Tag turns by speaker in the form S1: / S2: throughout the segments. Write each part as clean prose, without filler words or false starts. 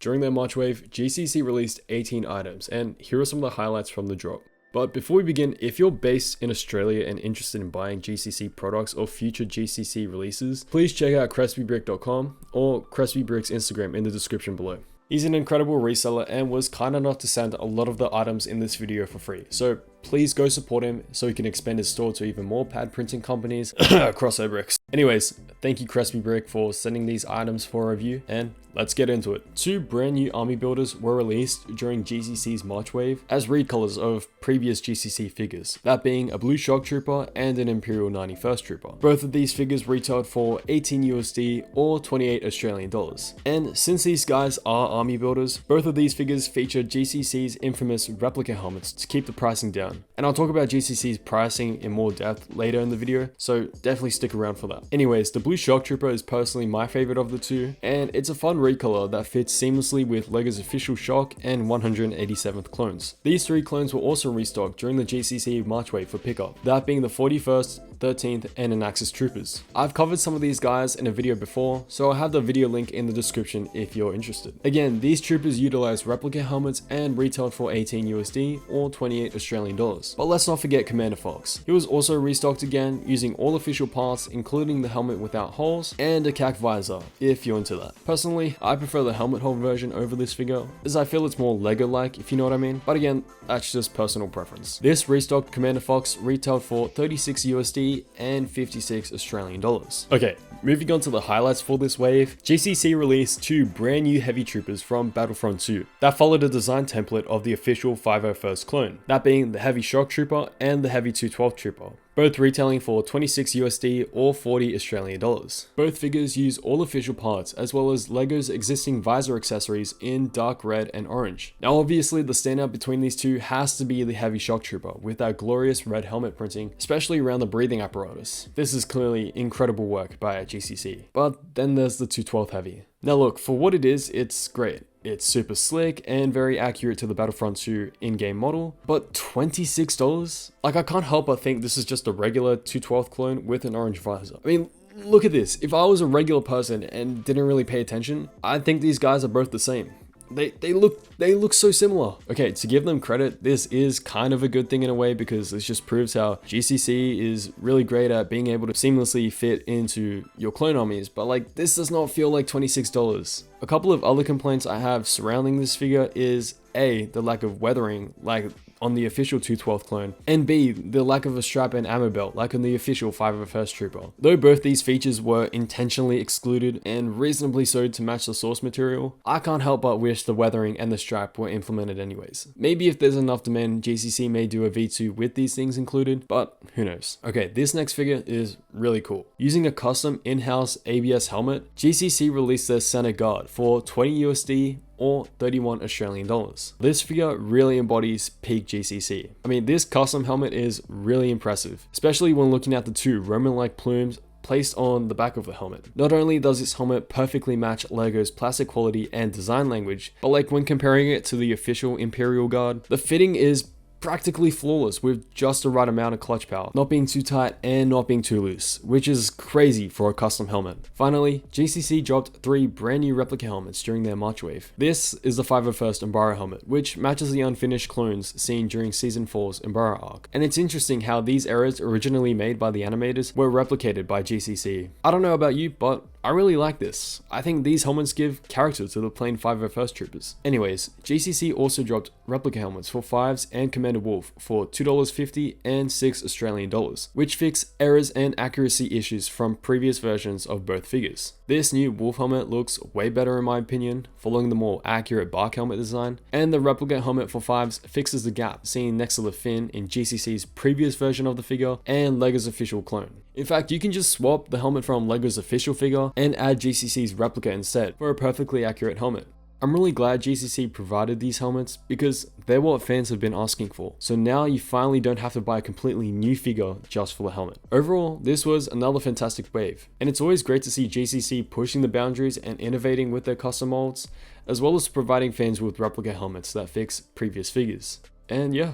S1: During their March wave, GCC released 18 items, and here are some of the highlights from the drop. But before we begin, if you're based in Australia and interested in buying GCC products or future GCC releases, please check out CRESPIBRICK.com or CRESPIBRICK's Instagram in the description below. He's an incredible reseller and was kind enough to send a lot of the items in this video for free, so please go support him so he can expand his store to even more pad printing companies across bricks. Anyways, thank you CRESPIBRICK for sending these items for review, and let's get into it. Two brand new army builders were released during GCC's March wave as recolors of previous GCC figures, that being a blue shock trooper and an Imperial 91st trooper. Both of these figures retailed for 18 USD or 28 Australian dollars. And since these guys are army builders, both of these figures feature GCC's infamous replica helmets to keep the pricing down. And I'll talk about GCC's pricing in more depth later in the video, so definitely stick around for that. Anyways, the blue shock trooper is personally my favorite of the two, and it's a fun recolor that fits seamlessly with LEGO's official shock and 187th clones. These three clones were also restocked during the GCC March wave for pickup, that being the 41st, 13th, and Anaxis troopers. I've covered some of these guys in a video before, so I'll have the video link in the description if you're interested. Again, these troopers utilize replica helmets and retailed for 18 USD or 28 Australian dollars. But let's not forget Commander Fox. He was also restocked again using all official parts, including the helmet without holes and a CAC visor, if you're into that. Personally, I prefer the helmet hole version over this figure, as I feel it's more LEGO-like, if you know what I mean. But again, that's just personal preference. This restocked Commander Fox retailed for 36 USD and 56 Australian dollars. Okay, moving on to the highlights for this wave, GCC released two brand new heavy troopers from Battlefront 2 that followed a design template of the official 501st clone, that being the heavy shock trooper and the heavy 212 trooper, both retailing for 26 USD or 40 Australian dollars. Both figures use all official parts as well as LEGO's existing visor accessories in dark red and orange. Now obviously the standout between these two has to be the heavy shock trooper with that glorious red helmet printing, especially around the breathing apparatus. This is clearly incredible work by GCC. But then there's the 212 heavy. Now look, for what it is, it's great. It's super slick and very accurate to the Battlefront 2 in-game model, but $26? Like, I can't help but think this is just a regular 212 clone with an orange visor. I mean, look at this. If I was a regular person and didn't really pay attention, I'd think these guys are both the same. They look so similar. Okay, to give them credit, this is kind of a good thing in a way because this just proves how GCC is really great at being able to seamlessly fit into your clone armies, but like this does not feel like $26. A couple of other complaints I have surrounding this figure is A, the lack of weathering, like on the official 212 clone, and B, the lack of a strap and ammo belt like on the official 501st trooper. Though both these features were intentionally excluded and reasonably so to match the source material, I can't help but wish the weathering and the strap were implemented anyways. Maybe if there's enough demand, GCC may do a V2 with these things included, but who knows. Okay, this next figure is really cool. Using a custom in-house ABS helmet, GCC released their center guard for 20 USD or 31 Australian dollars. This figure really embodies peak GCC. I mean, this custom helmet is really impressive, especially when looking at the two Roman-like plumes placed on the back of the helmet. Not only does this helmet perfectly match LEGO's plastic quality and design language, but like when comparing it to the official Imperial Guard, the fitting is practically flawless with just the right amount of clutch power, not being too tight and not being too loose, which is crazy for a custom helmet. Finally, GCC dropped 3 brand new replica helmets during their March wave. This is the 501st Umbara helmet, which matches the unfinished clones seen during Season 4's Umbara arc. And it's interesting how these errors originally made by the animators were replicated by GCC. I don't know about you, but I really like this. I think these helmets give character to the plain 501st troopers. Anyways, GCC also dropped replica helmets for 5s and Commander Wolf for $2.50 and 6 Australian dollars, which fix errors and accuracy issues from previous versions of both figures. This new Wolf helmet looks way better in my opinion, following the more accurate bark helmet design, and the replica helmet for 5s fixes the gap seen next to the fin in GCC's previous version of the figure and LEGO's official clone. In fact, you can just swap the helmet from LEGO's official figure and add GCC's replica instead for a perfectly accurate helmet. I'm really glad GCC provided these helmets because they're what fans have been asking for. So now you finally don't have to buy a completely new figure just for the helmet. Overall, this was another fantastic wave, and it's always great to see GCC pushing the boundaries and innovating with their custom molds, as well as providing fans with replica helmets that fix previous figures. And yeah.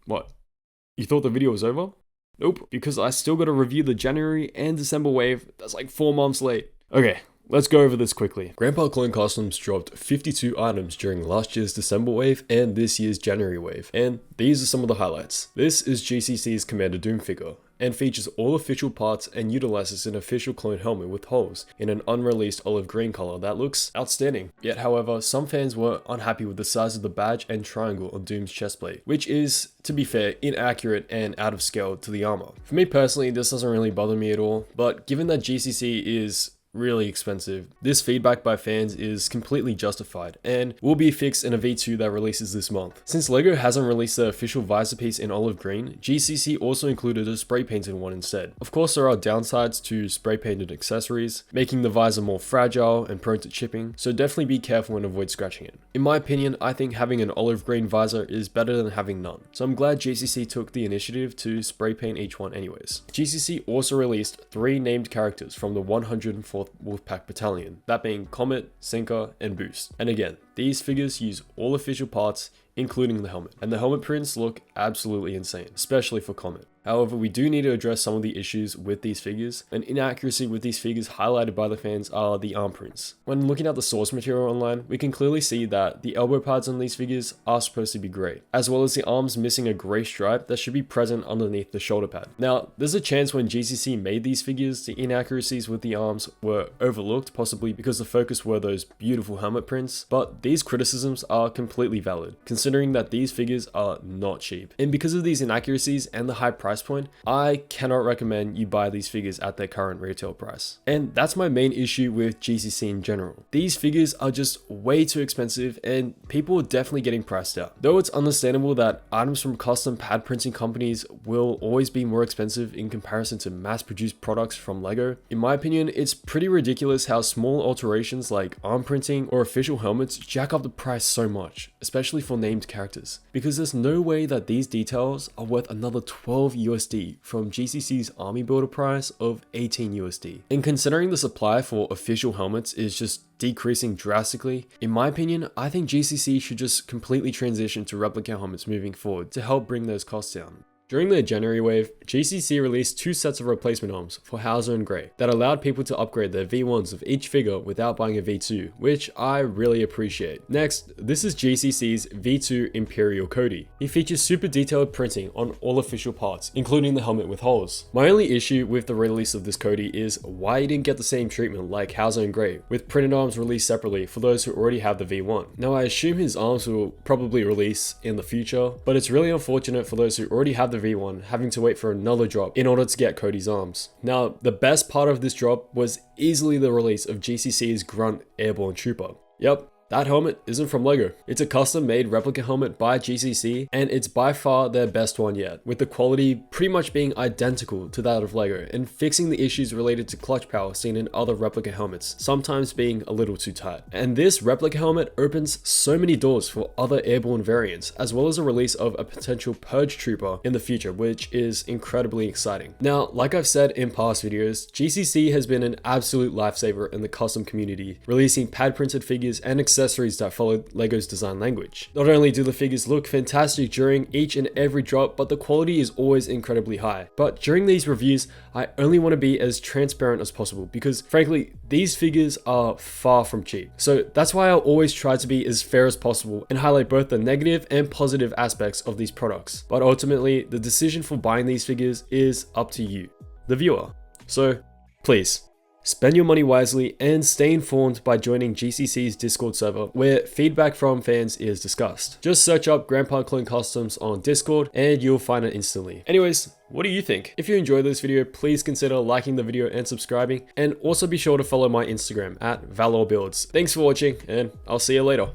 S1: What? You thought the video was over? Nope, because I still gotta review the January and December wave that's like 4 months late. Okay, Let's go over this quickly. Grandpa Clone Customs dropped 52 items during last year's December wave and this year's January wave, and these are some of the highlights. This is GCC's Commander Doom figure, and features all official parts and utilizes an official clone helmet with holes in an unreleased olive green color that looks outstanding. Yet however, some fans were unhappy with the size of the badge and triangle on Doom's chestplate, which is, to be fair, inaccurate and out of scale to the armor. For me personally, this doesn't really bother me at all, but given that GCC is really expensive, this feedback by fans is completely justified and will be fixed in a V2 that releases this month. Since LEGO hasn't released their official visor piece in olive green, GCC also included a spray painted one instead. Of course, there are downsides to spray painted accessories, making the visor more fragile and prone to chipping, so definitely be careful and avoid scratching it. In my opinion, I think having an olive green visor is better than having none, so I'm glad GCC took the initiative to spray paint each one anyways. GCC also released 3 named characters from the 104th Wolfpack Battalion, that being Comet, Sinker, and Boost. And again, these figures use all official parts, including the helmet, and the helmet prints look absolutely insane, especially for Comet. However, we do need to address some of the issues with these figures. An inaccuracy with these figures highlighted by the fans are the arm prints. When looking at the source material online, we can clearly see that the elbow pads on these figures are supposed to be grey, as well as the arms missing a grey stripe that should be present underneath the shoulder pad. Now, there's a chance when GCC made these figures, the inaccuracies with the arms were overlooked, possibly because the focus were those beautiful helmet prints, but these criticisms are completely valid, considering that these figures are not cheap. And because of these inaccuracies and the high price point, I cannot recommend you buy these figures at their current retail price. And that's my main issue with GCC in general. These figures are just way too expensive and people are definitely getting priced out. Though it's understandable that items from custom pad printing companies will always be more expensive in comparison to mass-produced products from LEGO, in my opinion, it's pretty ridiculous how small alterations like arm printing or official helmets jack up the price so much, especially for named characters, because there's no way that these details are worth another 12 USD from GCC's army builder price of 18 USD. And considering the supply for official helmets is just decreasing drastically, in my opinion, I think GCC should just completely transition to replica helmets moving forward to help bring those costs down. During their January wave, GCC released 2 sets of replacement arms for Hauser and Grey that allowed people to upgrade their V1s of each figure without buying a V2, which I really appreciate. Next, this is GCC's V2 Imperial Cody. He features super detailed printing on all official parts, including the helmet with holes. My only issue with the release of this Cody is why he didn't get the same treatment like Hauser and Grey, with printed arms released separately for those who already have the V1. Now I assume his arms will probably release in the future, but it's really unfortunate for those who already have the V1 having to wait for another drop in order to get Cody's arms. Now, the best part of this drop was easily the release of GCC's Grunt Airborne Trooper. Yep, that helmet isn't from LEGO. It's a custom made replica helmet by GCC, and it's by far their best one yet, with the quality pretty much being identical to that of LEGO and fixing the issues related to clutch power seen in other replica helmets, sometimes being a little too tight. And this replica helmet opens so many doors for other airborne variants, as well as a release of a potential Purge Trooper in the future, which is incredibly exciting. Now, like I've said in past videos, GCC has been an absolute lifesaver in the custom community, releasing pad printed figures and accessories that follow LEGO's design language. Not only do the figures look fantastic during each and every drop, but the quality is always incredibly high. But during these reviews, I only want to be as transparent as possible because frankly, these figures are far from cheap. So that's why I'll always try to be as fair as possible and highlight both the negative and positive aspects of these products. But ultimately, the decision for buying these figures is up to you, the viewer. So please, spend your money wisely and stay informed by joining GCC's Discord server where feedback from fans is discussed. Just search up Grandpa Clone Customs on Discord and you'll find it instantly. Anyways, what do you think? If you enjoyed this video, please consider liking the video and subscribing, and also be sure to follow my Instagram at Valor Builds. Thanks for watching and I'll see you later.